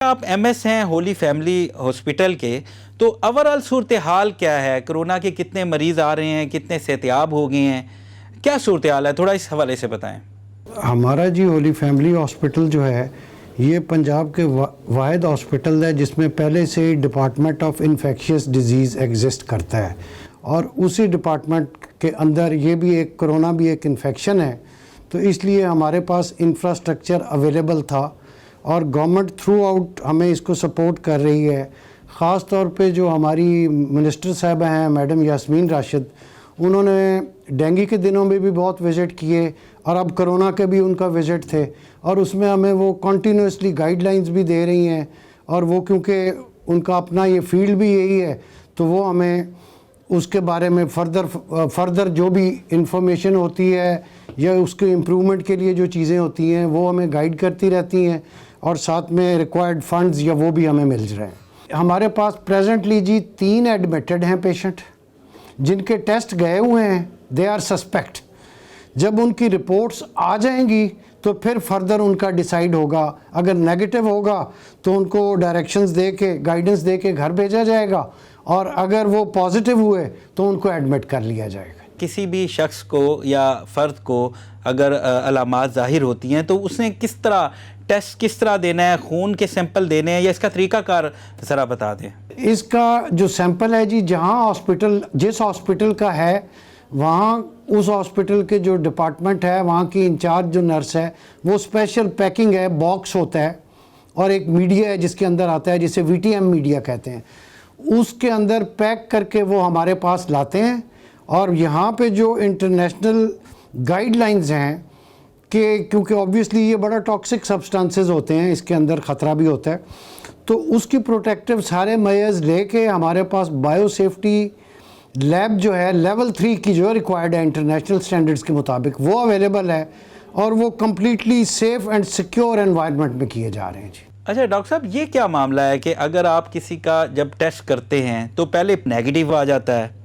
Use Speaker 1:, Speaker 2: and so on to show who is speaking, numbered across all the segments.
Speaker 1: आप एमएस हैं Holi family hospital के, तो ओवरऑल सूरत हाल क्या है? कोरोना के कितने मरीज़ आ रहे हैं, कितने सेहतियाब हो गए हैं, क्या सूरत हाल है, थोड़ा इस हवाले से बताएं।
Speaker 2: हमारा जी होली फैमिली हॉस्पिटल जो है ये पंजाब के वाहिद हॉस्पिटल है जिसमें पहले से ही department of infectious disease exist करता है और उसी डिपार्टमेंट के अंदर ये भी एक कोरोना भी एक इन्फेक्शन है, तो इसलिए हमारे पास इंफ्रास्ट्रक्चर अवेलेबल था और गवर्नमेंट थ्रू आउट हमें इसको सपोर्ट कर रही है। ख़ास तौर पे जो हमारी मिनिस्टर साहब हैं मैडम यास्मीन राशिद, उन्होंने डेंगू के दिनों में भी बहुत विज़िट किए और अब कोरोना के भी उनका विज़िट थे और उसमें हमें वो कंटिन्यूसली गाइडलाइंस भी दे रही हैं और वो क्योंकि उनका अपना ये फील्ड भी यही है तो वो हमें उसके बारे में फर्दर जो भी इंफॉर्मेशन होती है या उसके इम्प्रूवमेंट के लिए जो चीज़ें होती हैं वो हमें गाइड करती रहती हैं और साथ में रिक्वायर्ड फंड्स या वो भी हमें मिल रहे हैं। हमारे पास प्रेजेंटली जी 3 एडमिटेड हैं पेशेंट जिनके टेस्ट गए हुए हैं, दे आर सस्पेक्ट। जब उनकी रिपोर्ट्स आ जाएंगी तो फिर फर्दर उनका डिसाइड होगा। अगर नेगेटिव होगा तो उनको डायरेक्शंस दे के गाइडेंस दे के घर भेजा जाएगा और अगर वो पॉजिटिव हुए तो उनको एडमिट कर लिया जाएगा।
Speaker 1: किसी भी शख्स को या फ़र्द को अगर अलामात ज़ाहिर होती हैं तो उसने किस तरह टेस्ट किस तरह देना है, खून के सैंपल देने हैं या इसका तरीक़ाकार ज़रा बता दें।
Speaker 2: इसका जो सैंपल है जी, जहाँ हॉस्पिटल जिस हॉस्पिटल का है वहाँ उस हॉस्पिटल के जो डिपार्टमेंट है वहाँ की इंचार्ज जो नर्स है वो स्पेशल पैकिंग है, बॉक्स होता है और एक मीडिया है जिसके अंदर आता है जिसे VTM मीडिया कहते हैं, उसके अंदर पैक करके वो हमारे पास लाते हैं। और यहाँ पे जो इंटरनेशनल गाइडलाइंस हैं कि क्योंकि ऑब्वियसली ये बड़ा टॉक्सिक सब्सटेंसेस होते हैं, इसके अंदर ख़तरा भी होता है, तो उसकी प्रोटेक्टिव सारे मेजर्स लेके हमारे पास बायो सेफ्टी लैब जो है लेवल 3 की जो रिक्वायर्ड है इंटरनेशनल स्टैंडर्ड्स के मुताबिक वो अवेलेबल है और वो completely safe and secure environment में किए जा रहे हैं जी।
Speaker 1: अच्छा डॉक्टर साहब, ये क्या मामला है कि अगर आप किसी का जब टेस्ट करते हैं तो पहले नेगेटिव आ जाता है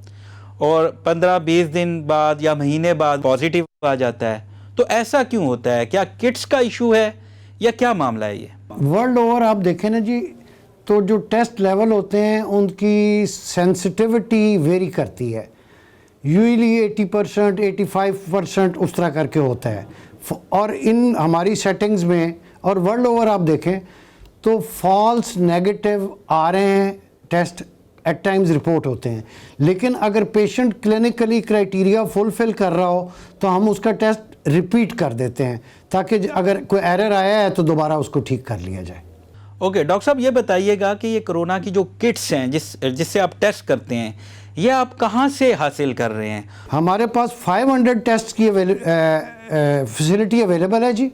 Speaker 1: और 15-20 दिन बाद या महीने बाद पॉजिटिव आ जाता है, तो ऐसा क्यों होता है? क्या किट्स का इशू है या क्या मामला है ये?
Speaker 2: वर्ल्ड ओवर आप देखें ना जी, तो जो टेस्ट लेवल होते हैं उनकी सेंसिटिविटी वेरी करती है। यूजली 80% 85% उस तरह करके होता है और इन हमारी सेटिंग्स में और वर्ल्ड ओवर आप देखें तो फॉल्स नेगेटिव आ रहे हैं, टेस्ट एट टाइम्स रिपोर्ट होते हैं, लेकिन अगर पेशेंट क्लिनिकली क्राइटेरिया फुलफिल कर रहा हो तो हम उसका टेस्ट रिपीट कर देते हैं ताकि अगर कोई एरर आया है तो दोबारा उसको ठीक कर लिया जाए।
Speaker 1: ओके डॉक्टर साहब, ये बताइएगा कि ये कोरोना की जो किट्स हैं जिससे आप टेस्ट करते हैं ये आप कहाँ से हासिल कर रहे हैं?
Speaker 2: हमारे पास 500 टेस्ट की फैसिलिटी अवेलेबल है जी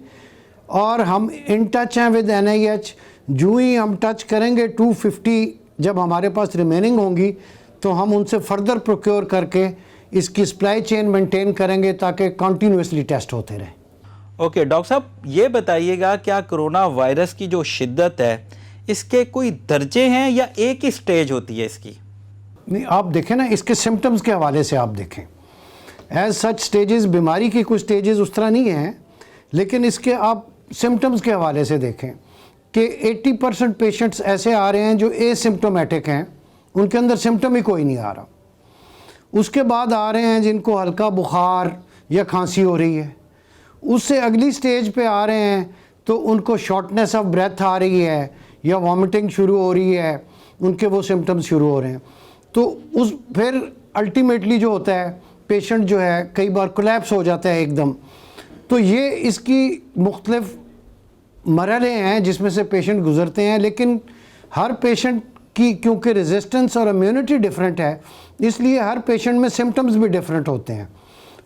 Speaker 2: और हम इन टच हैं विद NIH। जो ही हम टच करेंगे 250 जब हमारे पास रिमेनिंग होंगी तो हम उनसे फर्दर प्रोक्योर करके इसकी सप्लाई चेन मेंटेन करेंगे ताकि कंटिन्यूसली टेस्ट होते रहें।
Speaker 1: ओके डॉक्टर साहब, ये बताइएगा क्या कोरोना वायरस की जो शिद्दत है इसके कोई दर्जे हैं या एक ही स्टेज होती है इसकी?
Speaker 2: नहीं, आप देखें ना, इसके सिम्टम्स के हवाले से आप देखें, एज सच स्टेजेस बीमारी की कुछ स्टेजेस उस तरह नहीं हैं, लेकिन इसके आप सिम्टम्स के हवाले से देखें कि 80% पेशेंट्स ऐसे आ रहे हैं जो एसिम्प्टोमेटिक हैं, उनके अंदर सिम्टम ही कोई नहीं आ रहा। उसके बाद आ रहे हैं जिनको हल्का बुखार या खांसी हो रही है, उससे अगली स्टेज पे आ रहे हैं तो उनको शॉर्टनेस ऑफ ब्रेथ आ रही है या वॉमिटिंग शुरू हो रही है, उनके वो सिम्टम्स शुरू हो रहे हैं। तो उस फिर अल्टीमेटली जो होता है पेशेंट जो है कई बार कोलैप्स हो जाता है एकदम। तो ये इसकी मुख्तलिफ मरहले हैं जिसमें से पेशेंट गुज़रते हैं, लेकिन हर पेशेंट की क्योंकि रेजिस्टेंस और इम्यूनिटी डिफरेंट है इसलिए हर पेशेंट में सिम्टम्स भी डिफरेंट होते हैं।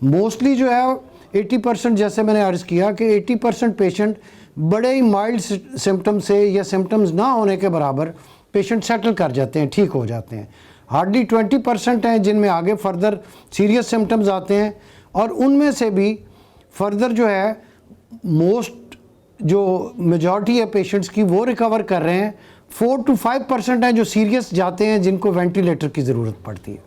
Speaker 2: मोस्टली जो है 80% जैसे मैंने अर्ज़ किया कि 80% पेशेंट बड़े ही माइल्ड सिम्टम से या सिम्टम्स ना होने के बराबर पेशेंट सेटल कर जाते हैं, ठीक हो जाते हैं। हार्डली 20% हैं जिनमें आगे फर्दर सीरियस सिम्टम्स आते हैं और उनमें से भी फर्दर जो है मोस्ट जो मेजॉरिटी है पेशेंट्स की वो रिकवर कर रहे हैं। 4 to 5% हैं जो सीरियस जाते हैं जिनको वेंटिलेटर की ज़रूरत पड़ती है।